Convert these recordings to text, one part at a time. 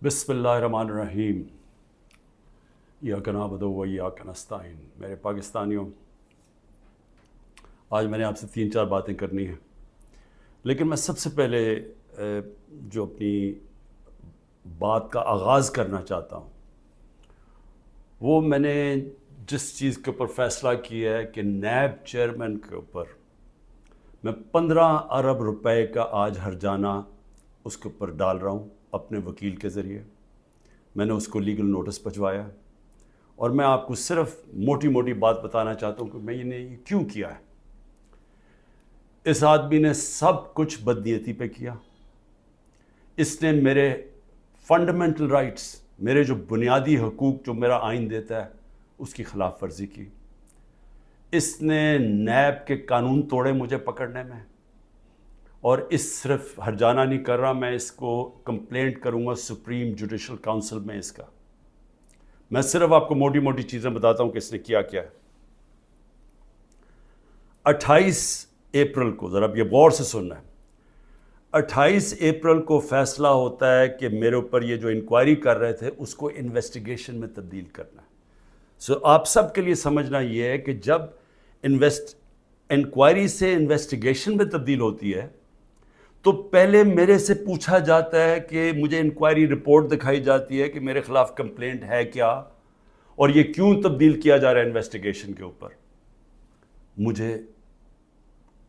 بسم اللہ الرحمن الرحیم ایاک نعبد و ایاک نستعین۔ میرے پاکستانیوں، آج میں نے آپ سے 3-4 باتیں کرنی ہیں، لیکن میں سب سے پہلے جو اپنی بات کا آغاز کرنا چاہتا ہوں وہ میں نے جس چیز کے اوپر فیصلہ کیا ہے کہ نیب چیئرمین کے اوپر میں 15 ارب روپے کا آج ہرجانہ اس کے اوپر ڈال رہا ہوں اپنے وکیل کے ذریعے۔ میں نے اس کو لیگل نوٹس بھجوایا اور میں آپ کو صرف موٹی موٹی بات بتانا چاہتا ہوں کہ میں نے یہ کیوں کیا ہے۔ اس آدمی نے سب کچھ بدنیتی پہ کیا۔ اس نے میرے فنڈامنٹل رائٹس، میرے جو بنیادی حقوق جو میرا آئین دیتا ہے، اس کی خلاف ورزی کی۔ اس نے نیب کے قانون توڑے مجھے پکڑنے میں، اور اس صرف ہرجانہ نہیں کر رہا، میں اس کو کمپلینٹ کروں گا سپریم جوڈیشل کاؤنسل میں اس کا۔ میں صرف آپ کو موٹی موٹی چیزیں بتاتا ہوں کہ اس نے کیا کیا ہے۔ 28 اپریل کو، ذرا اب یہ غور سے سننا ہے، 28 اپریل کو فیصلہ ہوتا ہے کہ میرے اوپر یہ جو انکوائری کر رہے تھے اس کو انویسٹیگیشن میں تبدیل کرنا ہے۔ آپ سب کے لیے سمجھنا یہ ہے کہ جب انکوائری سے انویسٹیگیشن میں تبدیل ہوتی ہے تو پہلے میرے سے پوچھا جاتا ہے کہ مجھے انکوائری رپورٹ دکھائی جاتی ہے کہ میرے خلاف کمپلینٹ ہے کیا اور یہ کیوں تبدیل کیا جا رہا ہے انویسٹیگیشن کے اوپر۔ مجھے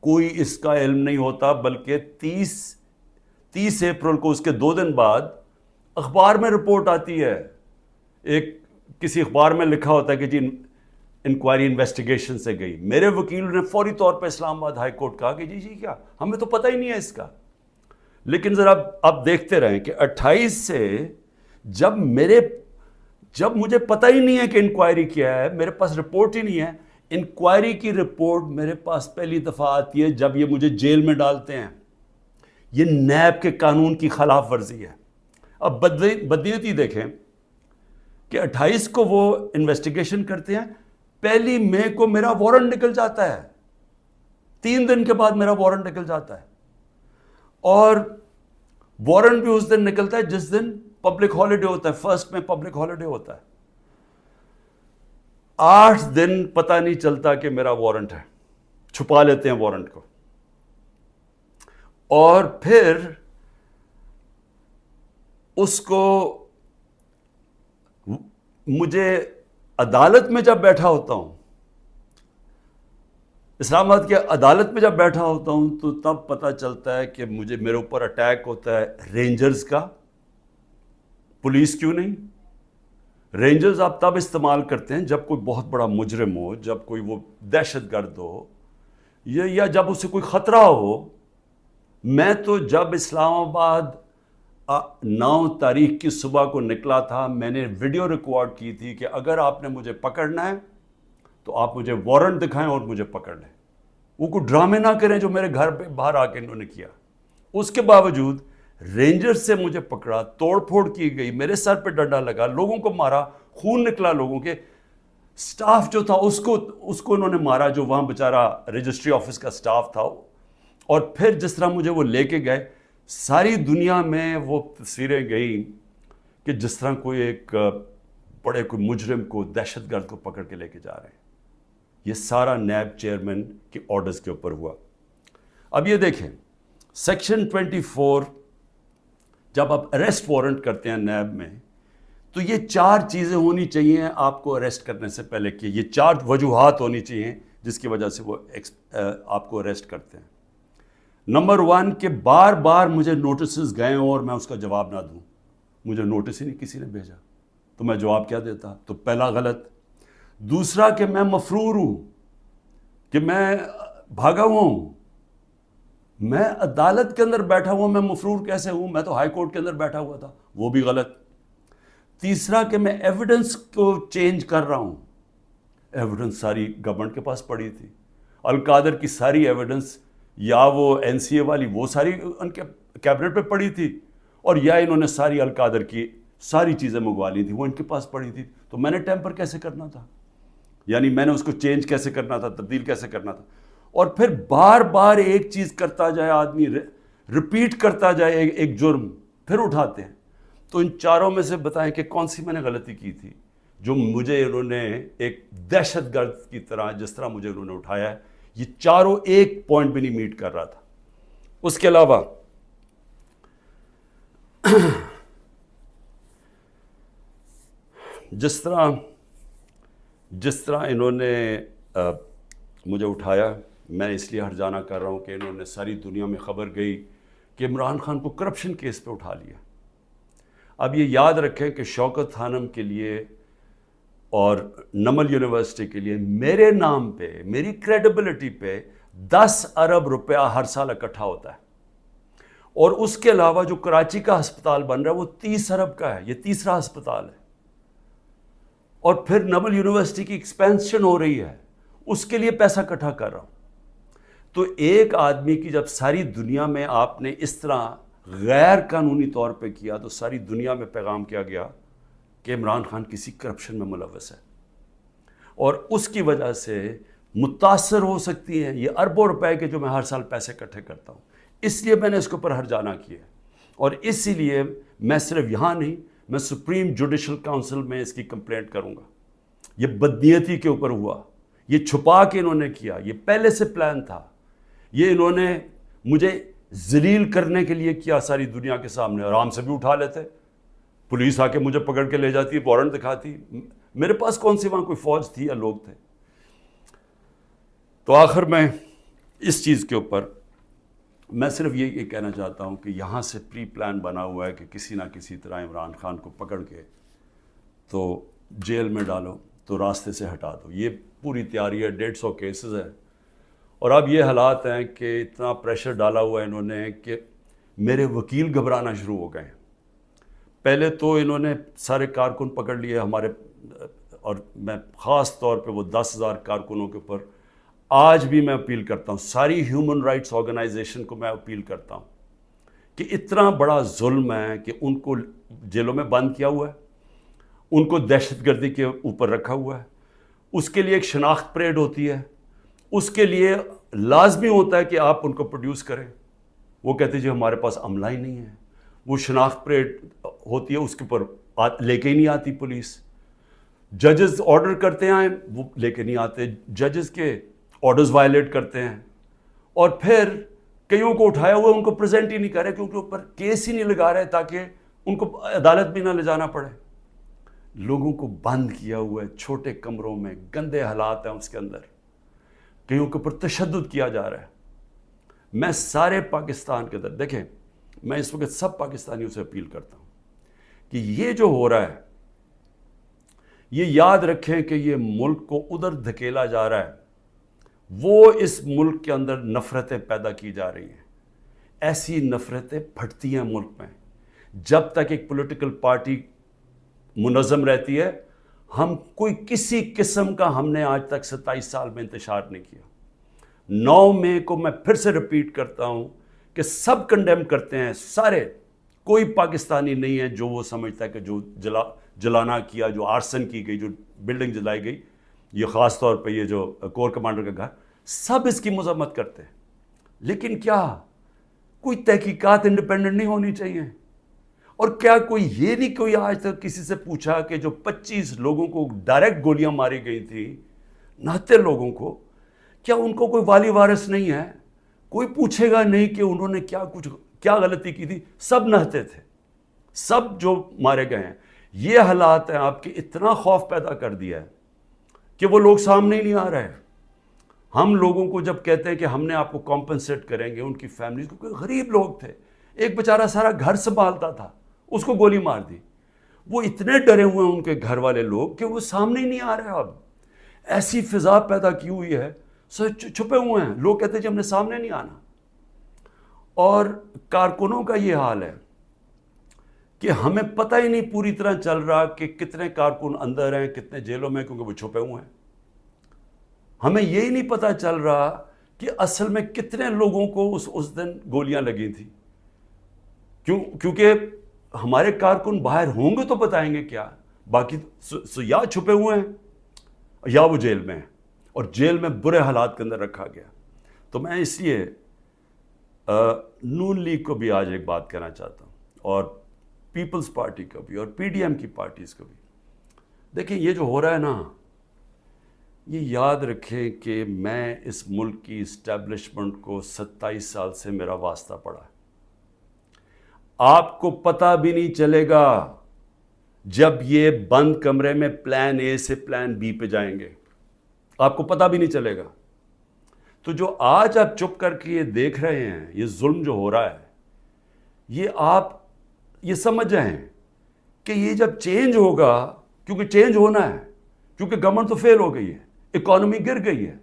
کوئی اس کا علم نہیں ہوتا، بلکہ 30 اپریل کو اس کے 2 دن بعد اخبار میں رپورٹ آتی ہے، کسی اخبار میں لکھا ہوتا ہے کہ جی انکوائری انویسٹیگیشن سے گئی۔ میرے وکیل نے فوری طور پہ اسلام آباد ہائی کورٹ کہا کہ جی کیا، ہمیں تو پتہ ہی نہیں ہے اس کا۔ لیکن ذرا آپ دیکھتے رہیں کہ 28 سے جب مجھے پتہ ہی نہیں ہے کہ انکوائری کیا ہے، میرے پاس رپورٹ ہی نہیں ہے۔ انکوائری کی رپورٹ میرے پاس پہلی دفعہ آتی ہے جب یہ مجھے جیل میں ڈالتے ہیں۔ یہ نیب کے قانون کی خلاف ورزی ہے۔ اب بدنیتی دیکھیں کہ 28 کو وہ انویسٹیگیشن کرتے ہیں، 1 مئی کو میرا وارنٹ نکل جاتا ہے، 3 دن کے بعد میرا وارنٹ نکل جاتا ہے، اور وارنٹ بھی اس دن نکلتا ہے جس دن پبلک ہالیڈے ہوتا ہے، 1 میں پبلک ہالیڈے ہوتا ہے۔ 8 دن پتہ نہیں چلتا کہ میرا وارنٹ ہے، چھپا لیتے ہیں وارنٹ کو، اور پھر اس کو مجھے عدالت میں جب بیٹھا ہوتا ہوں، اسلام آباد کی عدالت میں جب بیٹھا ہوتا ہوں، تو تب پتہ چلتا ہے کہ میرے اوپر اٹیک ہوتا ہے رینجرز کا۔ پولیس کیوں نہیں؟ رینجرز آپ تب استعمال کرتے ہیں جب کوئی بہت بڑا مجرم ہو، جب کوئی وہ دہشت گرد ہو، یا جب اسے کوئی خطرہ ہو۔ میں تو جب اسلام آباد 9 تاریخ کی صبح کو نکلا تھا، میں نے ویڈیو ریکارڈ کی تھی کہ اگر آپ نے مجھے پکڑنا ہے تو آپ مجھے وارنٹ دکھائیں اور مجھے پکڑ لیں۔ وہ کوئی ڈرامے نہ کریں جو میرے گھر پہ باہر آ کے انہوں نے کیا۔ اس کے باوجود رینجر سے مجھے پکڑا، توڑ پھوڑ کی گئی، میرے سر پہ ڈنڈا لگا، لوگوں کو مارا، خون نکلا لوگوں کے۔ سٹاف جو تھا اس کو انہوں نے مارا، جو وہاں بیچارہ رجسٹری آفس کا سٹاف تھا۔ اور پھر جس طرح مجھے وہ لے کے گئے، ساری دنیا میں وہ تصویریں گئیں کہ جس طرح کوئی مجرم کو، دہشت گرد کو پکڑ کے لے کے جا رہے ہیں۔ یہ سارا نیب چیئرمین کے آرڈرز کے اوپر ہوا۔ اب یہ دیکھیں، سیکشن 24 جب آپ اریسٹ وارنٹ کرتے ہیں نیب میں، تو یہ 4 چیزیں ہونی چاہیے آپ کو اریسٹ کرنے سے پہلے، کہ یہ 4 وجوہات ہونی چاہیے جس کی وجہ سے وہ آپ کو اریسٹ کرتے ہیں۔ نمبر 1 کہ بار بار مجھے نوٹسز گئے اور میں اس کا جواب نہ دوں۔ مجھے نوٹس ہی نہیں کسی نے بھیجا تو میں جواب کیا دیتا؟ تو پہلا غلط۔ دوسرا کہ میں مفرور ہوں، کہ میں بھاگا ہوا ہوں۔ میں عدالت کے اندر بیٹھا ہوا، میں مفرور کیسے ہوں؟ میں تو ہائی کورٹ کے اندر بیٹھا ہوا تھا، وہ بھی غلط۔ تیسرا کہ میں ایویڈنس کو چینج کر رہا ہوں۔ ایویڈنس ساری گورنمنٹ کے پاس پڑی تھی، القادر کی ساری ایویڈنس، یا وہ NCA والی، وہ ساری ان کے کیبنٹ پہ پڑی تھی، اور یا انہوں نے ساری القادر کی ساری چیزیں منگوا لی تھی، وہ ان کے پاس پڑی تھی۔ تو میں نے ٹیمپر کیسے کرنا تھا؟ یعنی میں نے اس کو چینج کیسے کرنا تھا، تبدیل کیسے کرنا تھا؟ اور پھر بار بار ایک چیز کرتا جائے آدمی، ریپیٹ کرتا جائے ایک جرم، پھر اٹھاتے ہیں۔ تو ان چاروں میں سے بتائیں کہ کون سی میں نے غلطی کی تھی جو مجھے انہوں نے ایک دہشت گرد کی طرح جس طرح مجھے انہوں نے اٹھایا ہے، یہ چاروں ایک پوائنٹ بھی نہیں میٹ کر رہا تھا۔ اس کے علاوہ جس طرح انہوں نے مجھے اٹھایا، میں اس لیے ہرجانہ کر رہا ہوں کہ انہوں نے ساری دنیا میں خبر گئی کہ عمران خان کو کرپشن کیس پہ اٹھا لیا۔ اب یہ یاد رکھیں کہ شوکت خانم کے لیے اور نمل یونیورسٹی کے لیے میرے نام پہ، میری کریڈیبلٹی پہ 10 ارب روپیہ ہر سال اکٹھا ہوتا ہے، اور اس کے علاوہ جو کراچی کا ہسپتال بن رہا ہے وہ 30 ارب کا ہے، یہ تیسرا ہسپتال ہے، اور پھر نمل یونیورسٹی کی ایکسپینشن ہو رہی ہے، اس کے لیے پیسہ اکٹھا کر رہا ہوں۔ تو ایک آدمی کی جب ساری دنیا میں آپ نے اس طرح غیر قانونی طور پہ کیا تو ساری دنیا میں پیغام کیا گیا کہ عمران خان کسی کرپشن میں ملوث ہے، اور اس کی وجہ سے متاثر ہو سکتی ہیں یہ اربوں روپے کے جو میں ہر سال پیسے اکٹھے کرتا ہوں۔ اس لیے میں نے اس کے اوپر ہرجانہ کیا، اور اسی لیے میں صرف یہاں نہیں، میں سپریم جوڈیشل کاؤنسل میں اس کی کمپلینٹ کروں گا۔ یہ بدنیتی کے اوپر ہوا، یہ چھپا کے انہوں نے کیا، یہ پہلے سے پلان تھا، یہ انہوں نے مجھے ذلیل کرنے کے لیے کیا ساری دنیا کے سامنے۔ آرام سے بھی اٹھا لیتے، پولیس آ کے مجھے پکڑ کے لے جاتی، وارنٹ دکھاتی، میرے پاس کون سی وہاں کوئی فوج تھی یا لوگ تھے۔ تو آخر میں اس چیز کے اوپر میں صرف یہ کہنا چاہتا ہوں کہ یہاں سے پری پلان بنا ہوا ہے کہ کسی نہ کسی طرح عمران خان کو پکڑ کے تو جیل میں ڈالو، تو راستے سے ہٹا دو۔ یہ پوری تیاری ہے، 150 کیسز ہیں، اور اب یہ حالات ہیں کہ اتنا پریشر ڈالا ہوا ہے انہوں نے کہ میرے وکیل گھبرانا شروع ہو گئے ہیں۔ پہلے تو انہوں نے سارے کارکن پکڑ لیے ہمارے، اور میں خاص طور پہ وہ 10,000 کارکنوں کے اوپر آج بھی میں اپیل کرتا ہوں، ساری ہیومن رائٹس آرگنائزیشن کو میں اپیل کرتا ہوں کہ اتنا بڑا ظلم ہے کہ ان کو جیلوں میں بند کیا ہوا ہے، ان کو دہشت گردی کے اوپر رکھا ہوا ہے، اس کے لیے ایک شناخت پریڈ ہوتی ہے، اس کے لیے لازمی ہوتا ہے کہ آپ ان کو پروڈیوس کریں۔ وہ کہتے ہیں جی ہمارے پاس عملہ ہی نہیں ہے، وہ شناخت پریڈ ہوتی ہے، اس کے اوپر لے کے ہی نہیں آتی پولیس۔ ججز آرڈر کرتے ہیں وہ لے کے نہیں آتے، ججز کے آرڈرز وائلیٹ کرتے ہیں، اور پھر کئیوں کو اٹھایا ہوا ان کو پریزنٹ ہی نہیں کر رہے کیونکہ اوپر کیس ہی نہیں لگا رہے تاکہ ان کو عدالت بھی نہ لے جانا پڑے۔ لوگوں کو بند کیا ہوا ہے چھوٹے کمروں میں، گندے حالات ہیں اس کے اندر، کئیوں کے اوپر تشدد کیا جا رہا ہے۔ میں سارے پاکستان کے اندر، دیکھیں میں اس وقت سب پاکستانیوں سے اپیل کرتا ہوں کہ یہ جو ہو رہا ہے یہ یاد رکھیں کہ یہ ملک کو ادھر دھکیلا جا رہا ہے، وہ اس ملک کے اندر نفرتیں پیدا کی جا رہی ہیں، ایسی نفرتیں پھٹتی ہیں ملک میں۔ جب تک ایک پولیٹیکل پارٹی منظم رہتی ہے، ہم کوئی کسی قسم کا ہم نے آج تک 27 سال میں انتشار نہیں کیا۔ 9 مئی کو میں پھر سے ریپیٹ کرتا ہوں کہ سب کنڈیم کرتے ہیں، سارے، کوئی پاکستانی نہیں ہے جو وہ سمجھتا ہے کہ جو جلانا کیا، جو آرسن کی گئی، جو بلڈنگ جلائی گئی، یہ خاص طور پہ یہ جو کور کمانڈر کا گھر، سب اس کی مذمت کرتے ہیں۔ لیکن کیا کوئی تحقیقات انڈیپینڈنٹ نہیں ہونی چاہیے؟ اور کیا کوئی یہ نہیں کوئی آج تک کسی سے پوچھا کہ جو 25 لوگوں کو ڈائریکٹ گولیاں ماری گئی تھیں، نہتے لوگوں کو، کیا ان کو کوئی والی وارث نہیں ہے؟ کوئی پوچھے گا نہیں کہ انہوں نے کیا غلطی کی تھی؟ سب نہتے تھے، سب جو مارے گئے ہیں۔ یہ حالات ہیں آپ کے، اتنا خوف پیدا کر دیا ہے کہ وہ لوگ سامنے ہی نہیں آ رہے۔ ہم لوگوں کو جب کہتے ہیں کہ ہم نے آپ کو کمپنسیٹ کریں گے، ان کی فیملیز کو، کوئی غریب لوگ تھے، ایک بیچارہ سارا گھر سنبھالتا تھا، اس کو گولی مار دی، وہ اتنے ڈرے ہوئے ہیں ان کے گھر والے لوگ کہ وہ سامنے ہی نہیں آ رہے۔ اب ایسی فضا پیدا کی ہوئی ہے، چھپے ہوئے ہیں لوگ، کہتے ہیں جی ہم نے سامنے نہیں آنا۔ اور کارکنوں کا یہ حال ہے کہ ہمیں پتہ ہی نہیں پوری طرح چل رہا کہ کتنے کارکن اندر ہیں، کتنے جیلوں میں، کیونکہ وہ چھپے ہوئے ہیں۔ ہمیں یہی نہیں پتہ چل رہا کہ اصل میں کتنے لوگوں کو اس دن گولیاں لگی تھیں، کیونکہ ہمارے کارکن باہر ہوں گے تو بتائیں گے کیا، باقی یا چھپے ہوئے ہیں یا وہ جیل میں ہیں، اور جیل میں برے حالات کے اندر رکھا گیا۔ تو میں اس لیے نون لیگ کو بھی آج ایک بات کہنا چاہتا ہوں، اور پیپلز پارٹی کا بھی اور پی ڈی ایم کی پارٹیز کا بھی. دیکھیں یہ جو ہو رہا ہے نا, یہ یاد رکھیں کہ میں اس ملک کی اسٹیبلشمنٹ کو 27 سال سے میرا واسطہ پڑا ہے. آپ کو پتہ بھی نہیں چلے گا جب یہ بند کمرے میں پلان اے سے پلان بی پہ جائیں گے, آپ کو پتہ بھی نہیں چلے گا. تو جو آج آپ چپ کر کے یہ دیکھ رہے ہیں, یہ ظلم جو ہو رہا ہے, یہ آپ یہ سمجھ جائیں کہ یہ جب چینج ہوگا, کیونکہ چینج ہونا ہے, کیونکہ گورنمنٹ تو فیل ہو گئی ہے, اکانومی گر گئی ہے.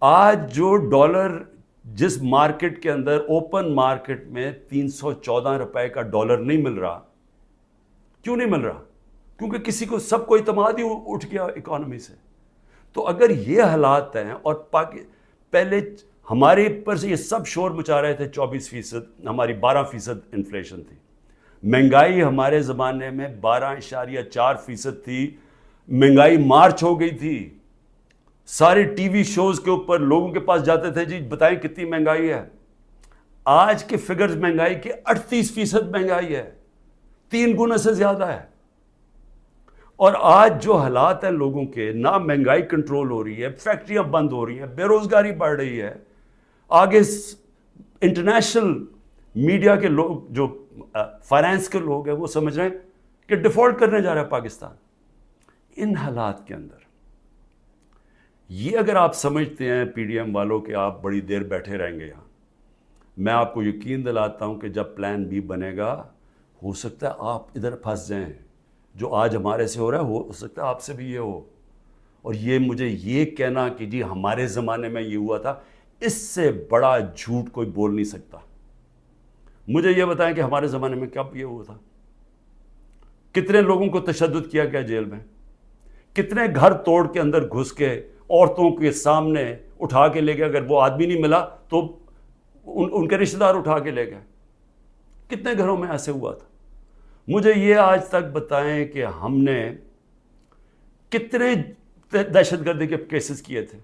آج جو ڈالر جس مارکیٹ کے اندر اوپن مارکیٹ میں 314 روپے کا ڈالر نہیں مل رہا, کیوں نہیں مل رہا؟ کیونکہ کسی کو سب کو اعتماد ہی اٹھ گیا اکانومی سے. تو اگر یہ حالات ہیں اور پہلے ہمارے پر سے یہ سب شور مچا رہے تھے 24%, ہماری 12% انفلیشن تھی. مہنگائی ہمارے زمانے میں 12.4% تھی. مہنگائی مارچ ہو گئی تھی. سارے ٹی وی شوز کے اوپر لوگوں کے پاس جاتے تھے, جی بتائیں کتنی مہنگائی ہے. آج کے فگرز مہنگائی کے 38% مہنگائی ہے, 3 گنا سے زیادہ ہے. اور آج جو حالات ہیں لوگوں کے, نہ مہنگائی کنٹرول ہو رہی ہے, فیکٹریاں بند ہو رہی ہیں, بے روزگاری بڑھ رہی ہے. آگے انٹرنیشنل میڈیا کے لوگ, جو فائنانس کے لوگ ہیں, وہ سمجھ رہے ہیں کہ ڈیفالٹ کرنے جا رہا ہے پاکستان. ان حالات کے اندر یہ اگر آپ سمجھتے ہیں پی ڈی ایم والوں کہ آپ بڑی دیر بیٹھے رہیں گے یہاں, میں آپ کو یقین دلاتا ہوں کہ جب پلان بی بنے گا, ہو سکتا ہے آپ ادھر پھنس جائیں. جو آج ہمارے سے ہو رہا ہے ہو سکتا ہے آپ سے بھی یہ ہو. اور یہ مجھے یہ کہنا کہ جی ہمارے زمانے میں یہ ہوا تھا, اس سے بڑا جھوٹ کوئی بول نہیں سکتا. مجھے یہ بتائیں کہ ہمارے زمانے میں کب یہ ہوا تھا؟ کتنے لوگوں کو تشدد کیا گیا جیل میں, کتنے گھر توڑ کے اندر گھس کے عورتوں کے سامنے اٹھا کے لے گئے, اگر وہ آدمی نہیں ملا تو ان کے رشتہ دار اٹھا کے لے گئے. کتنے گھروں میں ایسے ہوا تھا؟ مجھے یہ آج تک بتائیں کہ ہم نے کتنے دہشت گردی کے کیسز کیے تھے.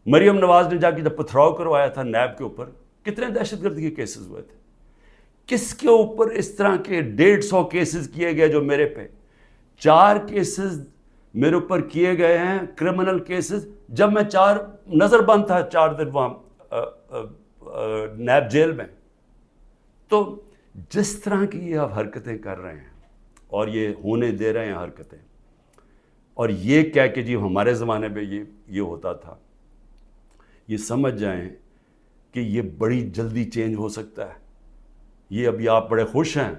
مریم نواز نے جا کے جب پتھراؤ کروایا تھا نیب کے اوپر, کتنے دہشت گردی کے کیسز ہوئے تھے. کس کے اوپر اس طرح کے 150 کیسز کیے گئے جو میرے پہ 4 کیسز میرے اوپر کیے گئے ہیں, کرمنل کیسز, جب میں نظر بند تھا 4 دن وہاں نیب جیل میں. تو جس طرح کی یہ آپ حرکتیں کر رہے ہیں اور یہ ہونے دے رہے ہیں حرکتیں, اور یہ کہہ کہ جی ہمارے زمانے میں یہ ہوتا تھا, یہ سمجھ جائیں کہ یہ بڑی جلدی چینج ہو سکتا ہے. یہ ابھی آپ بڑے خوش ہیں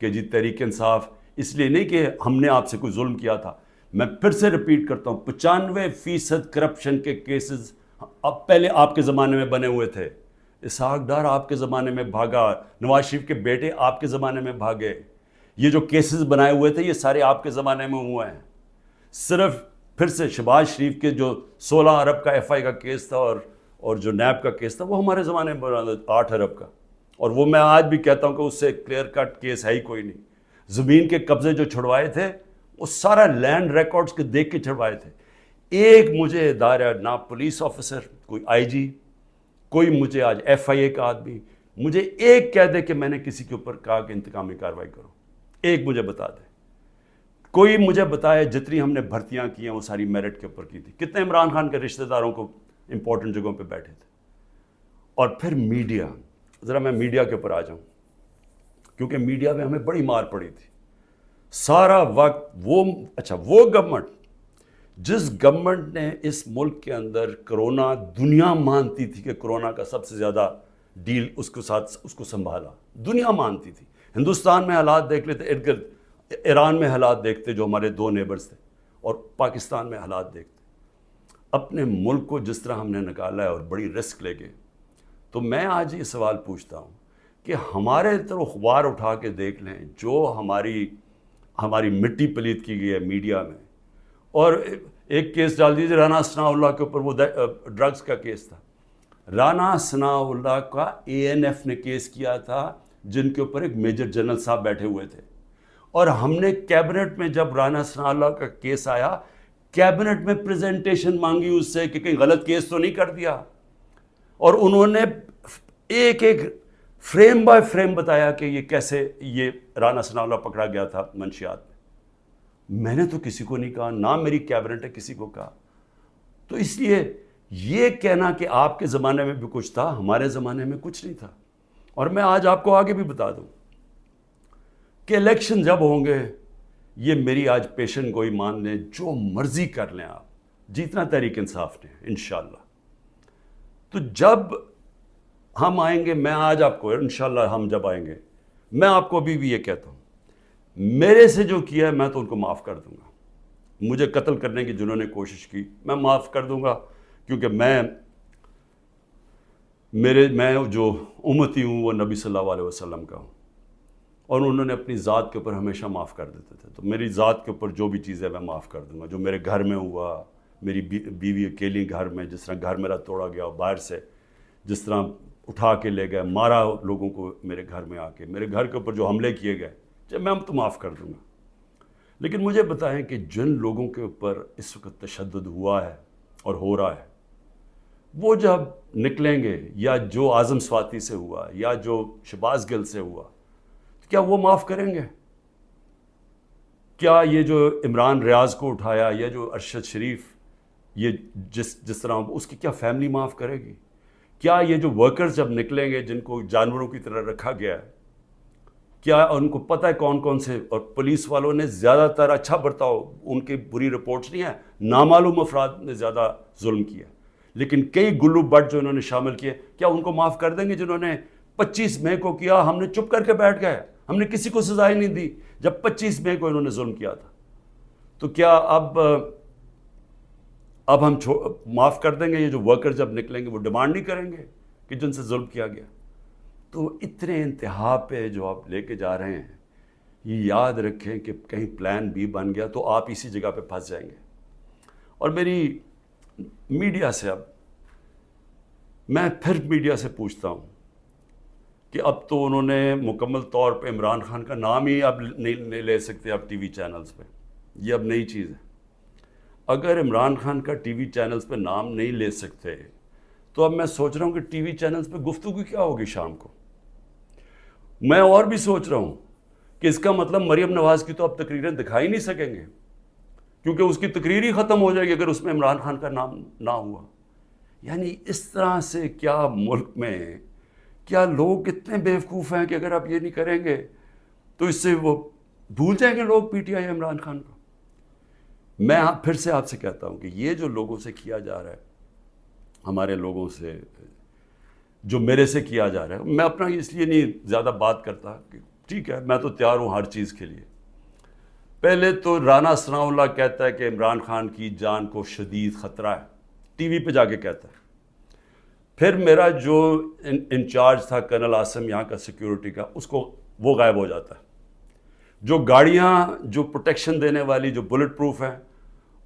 کہ جی تحریک انصاف, اس لیے نہیں کہ ہم نے آپ سے کوئی ظلم کیا تھا. میں پھر سے ریپیٹ کرتا ہوں, 95% کرپشن کے کیسز اب پہلے آپ کے زمانے میں بنے ہوئے تھے. اسحاق ڈار آپ کے زمانے میں بھاگا, نواز شریف کے بیٹے آپ کے زمانے میں بھاگے. یہ جو کیسز بنائے ہوئے تھے یہ سارے آپ کے زمانے میں ہوئے ہیں. صرف پھر سے شہباز شریف کے جو 16 ارب کا ایف آئی کا کیس تھا اور جو نیب کا کیس تھا, وہ ہمارے زمانے میں بنا 8 ارب کا. اور وہ میں آج بھی کہتا ہوں کہ اس سے کلیئر کٹ کیس ہے ہی کوئی نہیں. زمین کے قبضے جو چھڑوائے تھے وہ سارا لینڈ ریکارڈز کے دیکھ کے چھڑوائے تھے. ایک مجھے ادارہ, نہ پولیس آفیسر, کوئی آئی جی, کوئی مجھے آج ایف آئی اے کا آدمی مجھے ایک کہہ دے کہ میں نے کسی کے اوپر کہا کہ انتقامی کارروائی کرو, ایک مجھے بتا دے. کوئی مجھے بتائے جتنی ہم نے بھرتیاں کی ہیں وہ ساری میرٹ کے اوپر کی تھی. کتنے عمران خان کے رشتہ داروں کو امپورٹنٹ جگہوں پہ بیٹھے تھے. اور پھر میڈیا, ذرا میں میڈیا کے اوپر آ جاؤں, کیونکہ میڈیا میں ہمیں بڑی مار پڑی تھی سارا وقت. وہ گورنمنٹ, جس گورنمنٹ نے اس ملک کے اندر کرونا, دنیا مانتی تھی کہ کرونا کا سب سے زیادہ ڈیل اس کے ساتھ اس کو سنبھالا, دنیا مانتی تھی. ہندوستان میں حالات دیکھ لیتے, ارد گرد ایران میں حالات دیکھتے جو ہمارے 2 نیبرز تھے, اور پاکستان میں حالات دیکھتے. اپنے ملک کو جس طرح ہم نے نکالا ہے اور بڑی رسک لے کے, تو میں آج یہ سوال پوچھتا ہوں کہ ہمارے طرف اخبار اٹھا کے دیکھ لیں, جو ہماری مٹی پلیت کی گئی ہے میڈیا میں. اور ایک کیس ڈال دیجیے رانا ثناء اللہ کے اوپر, وہ ڈرگز کا کیس تھا. رانا ثناء اللہ کا اے این ایف نے کیس کیا تھا, جن کے اوپر ایک میجر جنرل صاحب بیٹھے ہوئے تھے. اور ہم نے کیبنٹ میں جب رانا ثناء اللہ کا کیس آیا, کیبنٹ میں پریزنٹیشن مانگی اس سے کہ کہیں غلط کیس تو نہیں کر دیا. اور انہوں نے ایک فریم بائی فریم بتایا کہ یہ کیسے یہ رانا ثناء اللہ پکڑا گیا تھا منشیات میں نے تو کسی کو نہیں کہا، نہ میری کیبنٹ نے کسی کو کہا. تو اس لیے یہ کہنا کہ آپ کے زمانے میں بھی کچھ تھا، ہمارے زمانے میں کچھ نہیں تھا. اور میں آج آپ کو آگے بھی بتا دوں کہ الیکشن جب ہوں گے، یہ میری آج پیشن گوئی مان لیں، جو مرضی کر لیں آپ، جیتنا تحریک انصاف نے انشاءاللہ. تو جب ہم آئیں گے، میں آج آپ کو انشاءاللہ ہم جب آئیں گے، میں آپ کو ابھی بھی یہ کہتا ہوں، میرے سے جو کیا ہے میں تو ان کو معاف کر دوں گا. مجھے قتل کرنے کی جنہوں نے کوشش کی میں معاف کر دوں گا، کیونکہ میں جو امتی ہوں وہ نبی صلی اللہ علیہ وسلم کا ہوں، اور انہوں نے اپنی ذات کے اوپر ہمیشہ معاف کر دیتے تھے. تو میری ذات کے اوپر جو بھی چیز ہے میں معاف کر دوں گا. جو میرے گھر میں ہوا، میری بیوی اکیلی گھر میں، جس طرح گھر میرا توڑا گیا باہر سے، جس طرح اٹھا کے لے گئے، مارا لوگوں کو میرے گھر میں آ کے، میرے گھر کے اوپر جو حملے کیے گئے، جب میں تو معاف کر دوں گا. لیکن مجھے بتائیں کہ جن لوگوں کے اوپر اس وقت تشدد ہوا ہے اور ہو رہا ہے، وہ جب نکلیں گے، یا جو اعظم سواتی سے ہوا، یا جو شہباز گل سے ہوا، تو کیا وہ معاف کریں گے؟ کیا یہ جو عمران ریاض کو اٹھایا، یا جو ارشد شریف، یہ جس طرح اس کی کیا فیملی معاف کرے گی؟ کیا یہ جو ورکرز جب نکلیں گے جن کو جانوروں کی طرح رکھا گیا ہے، کیا ان کو پتہ ہے کون کون سے؟ اور پولیس والوں نے زیادہ تر اچھا برتاؤ، ان کی بری رپورٹس نہیں ہیں، نامعلوم افراد نے زیادہ ظلم کیا، لیکن کئی گلو بٹ جو انہوں نے شامل کیے، کیا ان کو معاف کر دیں گے؟ جنہوں نے 25 مئی کو کیا، ہم نے چپ کر کے بیٹھ گئے، ہم نے کسی کو سزا ہی نہیں دی جب 25 مئی کو انہوں نے ظلم کیا تھا. تو کیا اب ہم معاف کر دیں گے؟ یہ جو ورکر جب نکلیں گے وہ ڈیمانڈ نہیں کریں گے کہ جن سے ظلم کیا گیا؟ تو اتنے انتہا پہ جو آپ لے کے جا رہے ہیں، یہ یاد رکھیں کہ کہیں پلان بی بن گیا تو آپ اسی جگہ پہ پھنس جائیں گے. اور میری میڈیا سے میں پھر میڈیا سے پوچھتا ہوں کہ اب تو انہوں نے مکمل طور پہ عمران خان کا نام ہی اب نہیں لے سکتے اب ٹی وی چینلز پہ، یہ اب نئی چیز ہے. اگر عمران خان کا ٹی وی چینلز پہ نام نہیں لے سکتے تو اب میں سوچ رہا ہوں کہ ٹی وی چینلز پہ گفتگو کیا ہوگی شام کو. میں اور بھی سوچ رہا ہوں کہ اس کا مطلب مریم نواز کی تو اب تقریریں دکھائی نہیں سکیں گے، کیونکہ اس کی تقریر ہی ختم ہو جائے گی اگر اس میں عمران خان کا نام نہ ہوا. یعنی اس طرح سے کیا ملک میں کیا لوگ اتنے بیوقوف ہیں کہ اگر آپ یہ نہیں کریں گے تو اس سے وہ بھول جائیں گے لوگ P T I Imran Khan کو. میں پھر سے آپ سے کہتا ہوں کہ یہ جو لوگوں سے کیا جا رہا ہے، ہمارے لوگوں سے جو میرے سے کیا جا رہا ہے، میں اپنا اس لیے نہیں زیادہ بات کرتا کہ ٹھیک ہے میں تو تیار ہوں ہر چیز کے لیے. پہلے تو رانا ثناء اللہ کہتا ہے کہ عمران خان کی جان کو شدید خطرہ ہے، ٹی وی پہ جا کے کہتا ہے. پھر میرا جو انچارج تھا کرنل عاصم یہاں کا سیکیورٹی کا، وہ غائب ہو جاتا ہے. جو گاڑیاں جو پروٹیکشن دینے والی جو بلٹ پروف ہیں،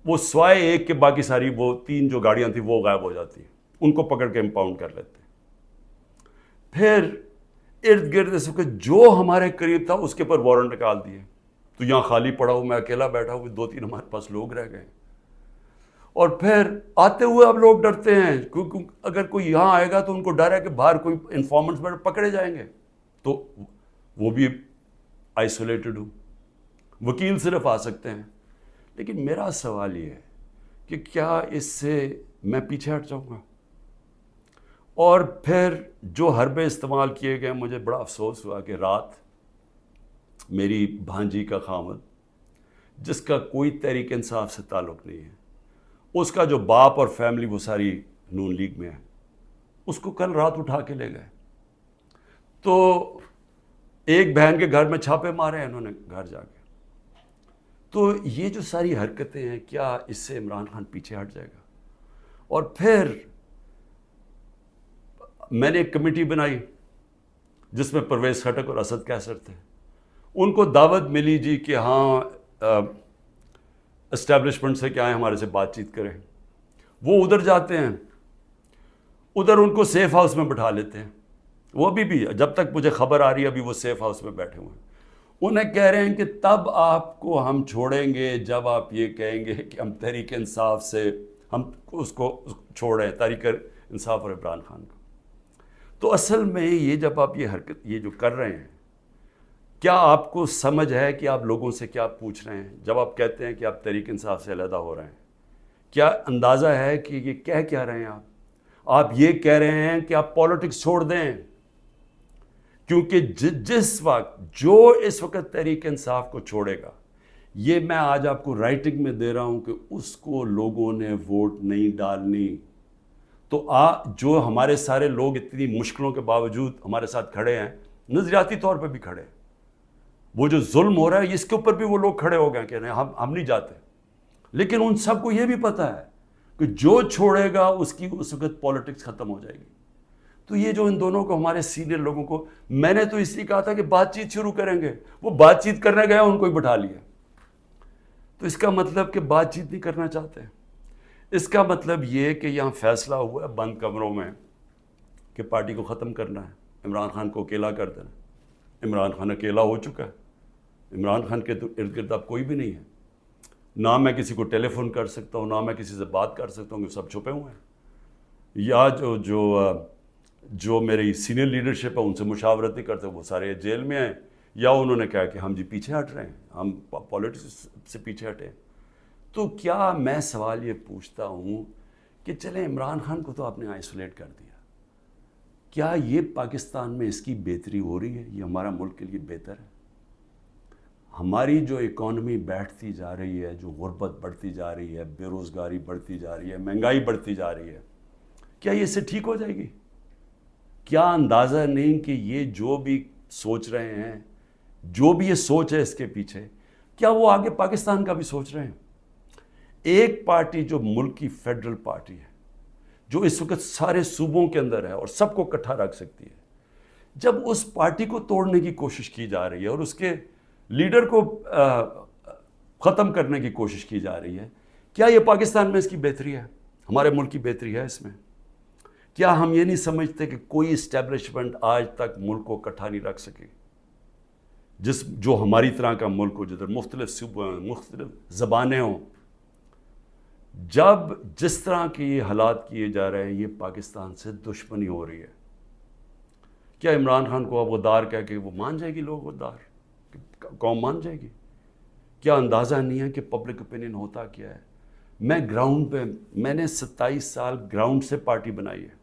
وہ سوائے ایک کے باقی ساری وہ 3 جو گاڑیاں تھیں وہ غائب ہو جاتی ہیں، ان کو پکڑ کے امپاؤنڈ کر لیتے ہیں. پھر ارد گرد اس وقت جو ہمارے قریب تھا اس کے پر وارنٹ نکال دیے. تو یہاں خالی پڑا ہوں، میں اکیلا بیٹھا ہوں، 2-3 ہمارے پاس لوگ رہ گئے. اور پھر آتے ہوئے اب لوگ ڈرتے ہیں کیونکہ اگر کوئی یہاں آئے گا تو ان کو ڈر ہے کہ باہر کوئی انفارمنٹس پکڑے جائیں گے، تو وہ بھی آئسولیٹڈ ہوں، وکیل صرف آ سکتے ہیں. لیکن میرا سوال یہ ہے کہ کیا اس سے میں پیچھے ہٹ جاؤں گا؟ اور پھر جو حربے استعمال کیے گئے، مجھے بڑا افسوس ہوا کہ رات میری بھانجی کا خامد، جس کا کوئی تحریک انصاف سے تعلق نہیں ہے، اس کا جو باپ اور فیملی وہ ساری نون لیگ میں ہے، اس کو کل رات اٹھا کے لے گئے. تو ایک بہن کے گھر میں چھاپے مارے ہیں انہوں نے گھر جا کے. تو یہ جو ساری حرکتیں ہیں، کیا اس سے عمران خان پیچھے ہٹ جائے گا؟ اور پھر میں نے ایک کمیٹی بنائی جس میں پرویز خٹک اور اسد کیسر تھے. ان کو دعوت ملی جی کہ ہاں اسٹیبلشمنٹ سے کیا ہے ہمارے سے بات چیت کریں. وہ ادھر جاتے ہیں، ادھر ان کو سیف ہاؤس میں بٹھا لیتے ہیں. وہ ابھی بھی جب تک مجھے خبر آ رہی ہے ابھی وہ سیف ہاؤس میں بیٹھے ہوئے ہیں. انہیں کہہ رہے ہیں کہ تب آپ کو ہم چھوڑیں گے جب آپ یہ کہیں گے کہ ہم تحریک انصاف سے ہم اس کو چھوڑیں، تحریک انصاف اور عمران خان کو. تو اصل میں یہ جب آپ یہ حرکت یہ جو کر رہے ہیں، کیا آپ کو سمجھ ہے کہ آپ لوگوں سے کیا پوچھ رہے ہیں جب آپ کہتے ہیں کہ آپ تحریک انصاف سے علیحدہ ہو رہے ہیں؟ کیا اندازہ ہے کہ یہ کہہ کیا رہے ہیں آپ یہ کہہ رہے ہیں کہ آپ پالیٹکس چھوڑ دیں، کیونکہ جس وقت جو اس وقت تحریک انصاف کو چھوڑے گا، یہ میں آج آپ کو رائٹنگ میں دے رہا ہوں کہ اس کو لوگوں نے ووٹ نہیں ڈالنی، تو جو ہمارے سارے لوگ اتنی مشکلوں کے باوجود ہمارے ساتھ کھڑے ہیں، نظریاتی طور پہ بھی کھڑے ہیں، وہ جو ظلم ہو رہا ہے اس کے اوپر بھی وہ لوگ کھڑے ہو گئے کہ نہیں ہم نہیں جاتے، لیکن ان سب کو یہ بھی پتہ ہے کہ جو چھوڑے گا اس کی اس وقت پالیٹکس ختم ہو جائے گی۔ تو یہ جو ان دونوں کو، ہمارے سینئر لوگوں کو، میں نے تو اس لیے کہا تھا کہ بات چیت شروع کریں گے، وہ بات چیت کرنے گئے ان کو ہی بٹھا لیا، تو اس کا مطلب کہ بات چیت نہیں کرنا چاہتے۔ اس کا مطلب یہ کہ یہاں فیصلہ ہوا ہے بند کمروں میں کہ پارٹی کو ختم کرنا ہے، عمران خان کو اکیلا کر دینا۔ عمران خان اکیلا ہو چکا ہے، عمران خان کے تو ارد گرد اب کوئی بھی نہیں ہے، نہ میں کسی کو ٹیلی فون کر سکتا ہوں، نہ میں کسی سے بات کر سکتا ہوں، کہ سب چھپے ہوئے ہیں، یا جو میری سینئر لیڈرشپ ہے ان سے مشاورت نہیں کرتے، وہ سارے جیل میں ہیں، یا انہوں نے کہا کہ ہم جی پیچھے ہٹ رہے ہیں، ہم پالیٹکس سے پیچھے ہٹے۔ تو کیا میں سوال یہ پوچھتا ہوں کہ چلیں عمران خان کو تو آپ نے آئسولیٹ کر دیا، کیا یہ پاکستان میں اس کی بہتری ہو رہی ہے؟ یہ ہمارا ملک کے لیے بہتر ہے؟ ہماری جو اکانومی بیٹھتی جا رہی ہے، جو غربت بڑھتی جا رہی ہے، بے روزگاری بڑھتی جا رہی ہے، مہنگائی بڑھتی جا رہی ہے، کیا یہ اس سے ٹھیک ہو جائے گی؟ کیا اندازہ نہیں کہ یہ جو بھی سوچ رہے ہیں، جو بھی یہ سوچ ہے اس کے پیچھے، کیا وہ آگے پاکستان کا بھی سوچ رہے ہیں؟ ایک پارٹی جو ملک کی فیڈرل پارٹی ہے، جو اس وقت سارے صوبوں کے اندر ہے اور سب کو اکٹھا رکھ سکتی ہے، جب اس پارٹی کو توڑنے کی کوشش کی جا رہی ہے اور اس کے لیڈر کو ختم کرنے کی کوشش کی جا رہی ہے، کیا یہ پاکستان میں اس کی بہتری ہے؟ ہمارے ملک کی بہتری ہے اس میں؟ کیا ہم یہ نہیں سمجھتے کہ کوئی اسٹیبلشمنٹ آج تک ملک کو اکٹھا نہیں رکھ سکی، جو ہماری طرح کا ملک ہو، جدھر مختلف صوبے ہوں، مختلف زبانیں ہوں؟ جب جس طرح کے یہ حالات کیے جا رہے ہیں، یہ پاکستان سے دشمنی ہو رہی ہے، کیا عمران خان کو اب غدار کہہ کے وہ مان جائے گی؟ لوگ غدار قوم مان جائے گی؟ کیا اندازہ نہیں ہے کہ پبلک اوپینین ہوتا کیا ہے؟ میں گراؤنڈ پہ، میں نے 27 سال گراؤنڈ سے پارٹی بنائی ہے،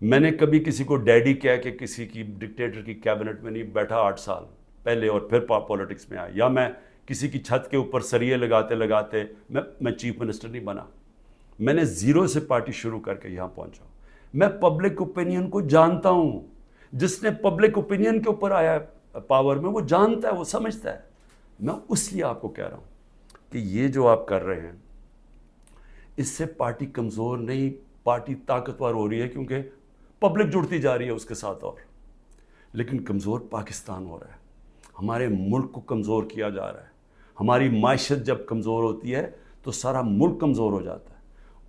میں نے کبھی کسی کو ڈیڈی کہہ کے کسی کی ڈکٹیٹر کی کیبنٹ میں نہیں بیٹھا 8 سال پہلے اور پھر پالیٹکس میں آیا، یا میں کسی کی چھت کے اوپر سریے لگاتے لگاتے میں چیف منسٹر نہیں بنا، میں نے زیرو سے پارٹی شروع کر کے یہاں پہنچا۔ میں پبلک اوپینین کو جانتا ہوں، جس نے پبلک اوپینین کے اوپر آیا پاور میں، وہ جانتا ہے، وہ سمجھتا ہے۔ میں اس لیے آپ کو کہہ رہا ہوں کہ یہ جو آپ کر رہے ہیں، اس سے پارٹی کمزور نہیں، پارٹی طاقتور ہو رہی ہے، کیونکہ پبلک جڑتی جا رہی ہے اس کے ساتھ، اور لیکن کمزور پاکستان ہو رہا ہے، ہمارے ملک کو کمزور کیا جا رہا ہے۔ ہماری معیشت جب کمزور ہوتی ہے تو سارا ملک کمزور ہو جاتا ہے،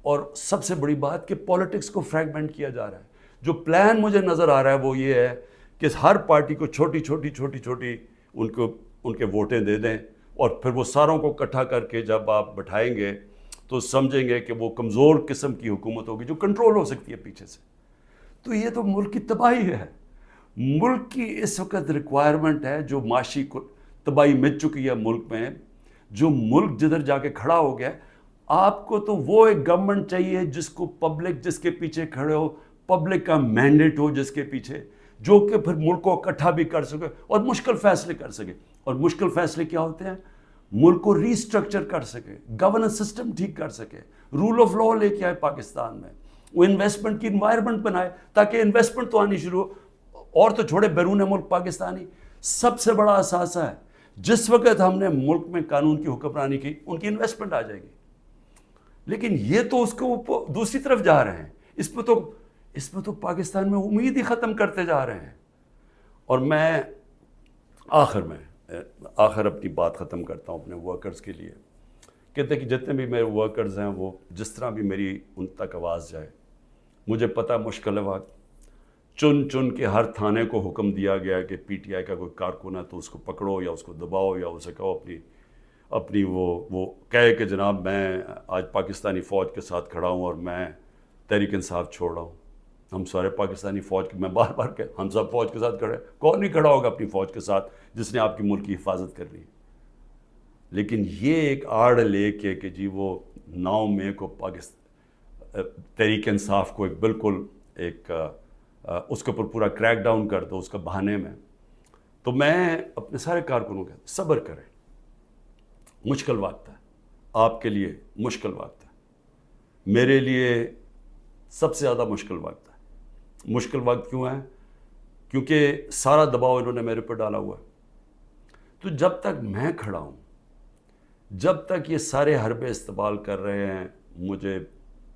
اور سب سے بڑی بات کہ پالیٹکس کو فریگمنٹ کیا جا رہا ہے۔ جو پلان مجھے نظر آ رہا ہے وہ یہ ہے کہ ہر پارٹی کو چھوٹی چھوٹی ان کے ووٹیں دے دیں، اور پھر وہ ساروں کو اکٹھا کر کے جب آپ بٹھائیں گے تو سمجھیں گے کہ وہ کمزور قسم کی حکومت ہوگی جو کنٹرول ہو سکتی ہے پیچھے سے۔ تو یہ تو ملک کی تباہی ہے، ملک کی اس وقت ریکوائرمنٹ ہے، جو معاشی تباہی مچ چکی ہے ملک میں، جو ملک جدھر جا کے کھڑا ہو گیا ہے۔ آپ کو تو وہ ایک گورنمنٹ چاہیے جس کو پبلک، جس کے پیچھے کھڑے ہو، پبلک کا مینڈیٹ ہو جس کے پیچھے، جو کہ پھر ملک کو اکٹھا بھی کر سکے اور مشکل فیصلے کر سکے۔ اور مشکل فیصلے کیا ہوتے ہیں؟ ملک کو ری اسٹرکچر کر سکے، گورننس سسٹم ٹھیک کر سکے، رول آف لا لے کے آئے پاکستان میں، وہ انویسٹمنٹ کی انوائرمنٹ بنائے تاکہ انویسٹمنٹ تو آنی شروع ہو، اور تو چھوڑے بیرون ملک پاکستانی سب سے بڑا اثاثہ ہے۔ جس وقت ہم نے ملک میں قانون کی حکمرانی کی، ان کی انویسٹمنٹ آ جائے گی، لیکن یہ تو اس کو دوسری طرف جا رہے ہیں، اس پہ تو پاکستان میں امید ہی ختم کرتے جا رہے ہیں۔ اور میں آخر اپنی بات ختم کرتا ہوں اپنے ورکرز کے لیے، کہتے ہیں کہ جتنے بھی میرے ورکرز ہیں، وہ جس طرح بھی میری ان تک آواز جائے، مجھے پتہ مشکل ہے وقت، چن کے ہر تھانے کو حکم دیا گیا کہ پی ٹی آئی کا کوئی کارکن ہے تو اس کو پکڑو یا اس کو دباؤ یا اسے کہو اپنی وہ کہے کہ جناب میں آج پاکستانی فوج کے ساتھ کھڑا ہوں اور میں تحریک انصاف چھوڑ رہا ہوں۔ ہم سارے پاکستانی فوج کے، میں بار بار کہ ہم سب فوج کے ساتھ کھڑے، کون نہیں کھڑا ہوگا اپنی فوج کے ساتھ جس نے آپ کی ملک کی حفاظت کرنی ہے؟ لیکن یہ ایک آڑ لے کے کہ جی وہ 9 مئی کو تحریک انصاف کو ایک بالکل ایک اس کے اوپر پورا کریک ڈاؤن کر دو اس کا بہانے میں، تو میں اپنے سارے کارکنوں کا صبر کریں، مشکل وقت ہے، آپ کے لیے مشکل وقت ہے، میرے لیے سب سے زیادہ مشکل وقت ہے۔ مشکل وقت کیوں ہے؟ کیونکہ سارا دباؤ انہوں نے میرے پر ڈالا ہوا ہے۔ تو جب تک میں کھڑا ہوں، جب تک یہ سارے حربے استعمال کر رہے ہیں مجھے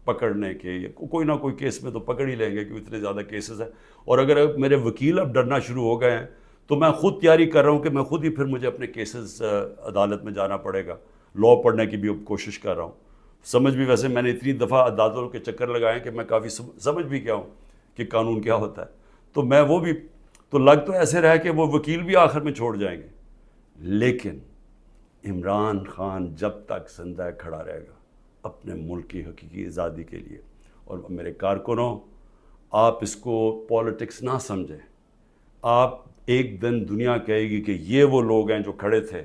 پکڑنے کے، کوئی نہ کوئی کیس میں تو پکڑ ہی لیں گے کیونکہ اتنے زیادہ کیسز ہیں، اور اگر میرے وکیل اب ڈرنا شروع ہو گئے ہیں تو میں خود تیاری کر رہا ہوں کہ میں خود ہی پھر مجھے اپنے کیسز عدالت میں جانا پڑے گا، لا پڑھنے کی بھی اب کوشش کر رہا ہوں۔ سمجھ بھی، ویسے میں نے اتنی دفعہ عدالتوں کے چکر لگائے ہیں کہ میں کافی سمجھ بھی گیا ہوں کہ قانون کیا ہوتا ہے، تو میں وہ بھی تو لگ تو ایسے رہا کہ وہ وکیل بھی آخر میں چھوڑ جائیں گے، لیکن عمران خان جب تک زندہ کھڑا رہے گا اپنے ملک کی حقیقی آزادی کے لیے۔ اور میرے کارکنوں، آپ اس کو پالیٹکس نہ سمجھیں، آپ ایک دن دنیا کہے گی کہ یہ وہ لوگ ہیں جو کھڑے تھے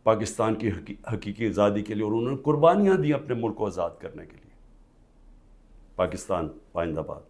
پاکستان کی حقیقی آزادی کے لیے اور انہوں نے قربانیاں دی اپنے ملک کو آزاد کرنے کے لیے۔ پاکستان زندہ باد۔